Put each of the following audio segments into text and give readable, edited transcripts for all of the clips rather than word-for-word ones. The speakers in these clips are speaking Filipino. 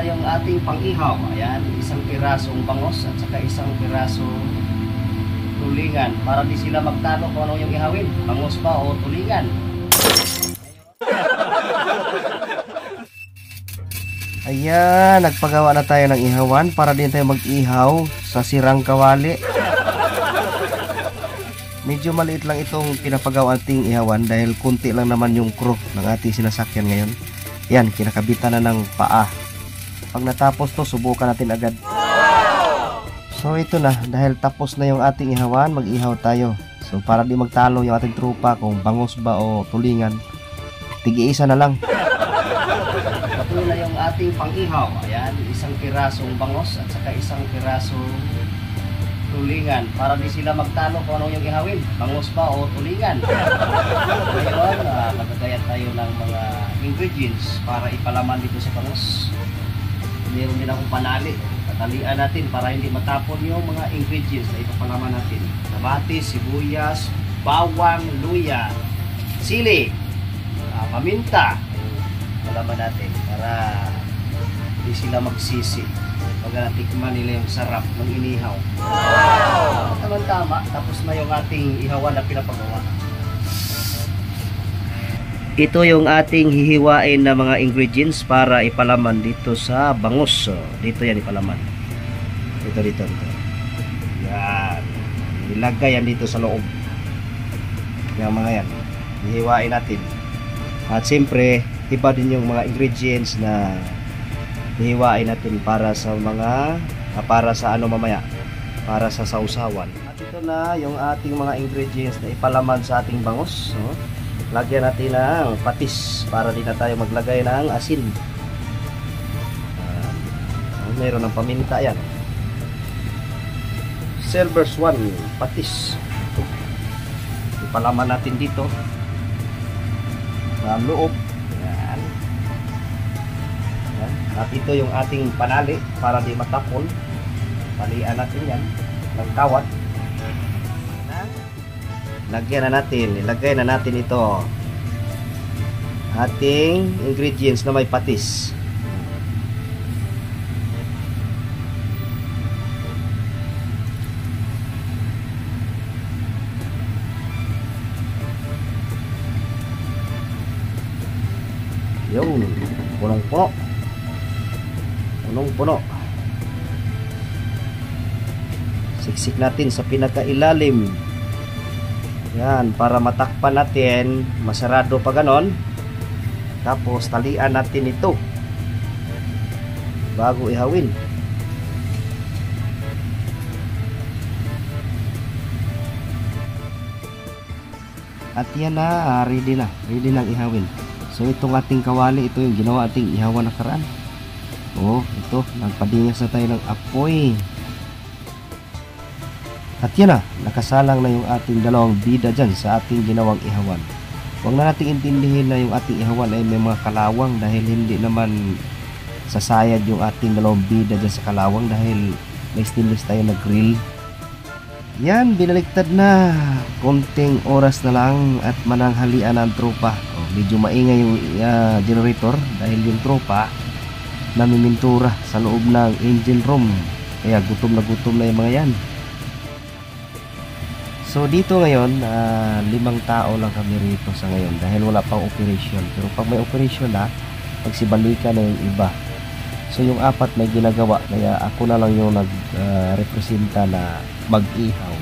yung ating pang-ihaw. Ayan, isang pirasong bangos at saka isang pirasong tulingan para di sila magtalo kung ano yung ihawin, bangos ba o tulingan. Ayan, nagpagawa na tayo ng ihawan para din tayo mag-ihaw sa sirang kawali. Medyo maliit lang itong pinapagawa ating ihawan dahil kunti lang naman yung crew ng ating sinasakyan ngayon. Yan, kinakabitan na ng paa. Pag natapos to, subukan natin agad. So ito na, dahil tapos na yung ating ihawan, mag-ihaw tayo. So para di magtalo yung ating trupa kung bangos ba o tulingan, tigi-isa na lang. Ito na yung ating pang-ihaw. Ayan, isang pirasong bangos at saka isang pirasong tulingan para di sila magtalo kung ano yung ihawin, bangos ba o tulingan. Ngayon, magagayat tayo ng mga ingredients para ipalaman dito sa bangos. Meron din akong panali. Tatalian natin para hindi matapon yung mga ingredients na ipapalaman natin. Kamatis, sibuyas, bawang, luya, sili, paminta. Palaman natin para di sila magsisi. Pag natikman nila yung sarap ng inihaw. Wow! Tama-tama. Tapos na yung ating ihawan na pinapagawa. Ito yung ating hihiwain na mga ingredients para ipalaman dito sa bangus. So, dito yan ipalaman. Dito. Yan. Ilagay yan dito sa loob. Yung mga yan. Hihiwain natin. At siyempre, iba din yung mga ingredients na hihiwain natin para sa mga para sa ano mamaya, para sa sausawan. At ito na yung ating mga ingredients na ipalaman sa ating bangus. So, lagyan natin ng patis para di na tayo maglagay ng asin. Meron ng paminta yan. Silver Swan patis. Ipalaman natin dito sa loob. At ito yung ating panali para di matapon. Palian natin yan ng kawat. Lagyan na natin, ilagay na natin ito ating ingredients na may patis. Yun, punong-puno. Punong-puno. Siksik natin sa pinakailalim. Yan, para matakpan natin, masarado pa ganon. Tapos talian natin ito bago ihawin. At yan na, ready nang ihawin. So itong ating kawali, ito yung ginawa ating ihawan nakaraan. Oh, ito, nagpadingas na tayo ng apoy. At yan na, nakasalang na yung ating dalawang bida dyan sa ating ginawang ihawan. Huwag na natin intindihin na yung ating ihawan ay may mga kalawang dahil hindi naman sasayad yung ating dalawang bida dyan sa kalawang dahil may stainless tayo na grill. Yan, binaliktad na. Konting oras na lang at mananghalian ang tropa. Oh, medyo maingay yung generator dahil yung tropa namimintura sa loob ng engine room, kaya gutom na yung mga yan. So dito ngayon 5 tao lang kami rito sa ngayon dahil wala pang operation, pero pag may operation na, pagsibalikan na yung iba. So yung 4 may ginagawa, kaya ako na lang yung nag-representa na mag-ihaw.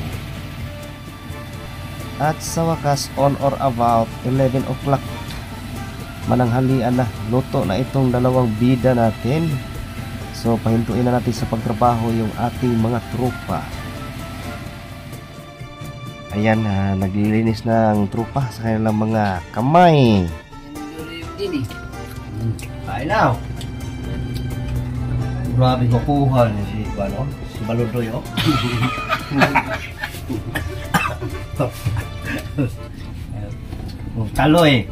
At sa wakas, on or about 11 o'clock mananghalian na, luto na itong dalawang bida natin. So pahintuin na natin sa pagtrabaho yung ating mga trupa. Ayan, naglilinis ng trupa sa kanilang mga kamay. Kain na. Grabe kukuha si Baludoy, oh. Kaloy.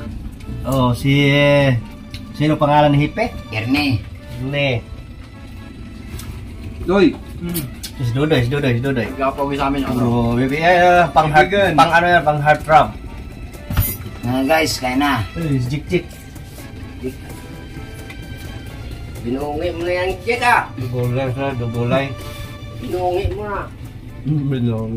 Oh, sino pangalan ni Hipe? Erne. Doy. Si Dodoy. Gapawin sa amin. Bro, pang hard trap. Guys, kain na. Jik. Binungi mo na yan, Jack ah. Dugulay sa dugulay. Binungi mo na. Binong.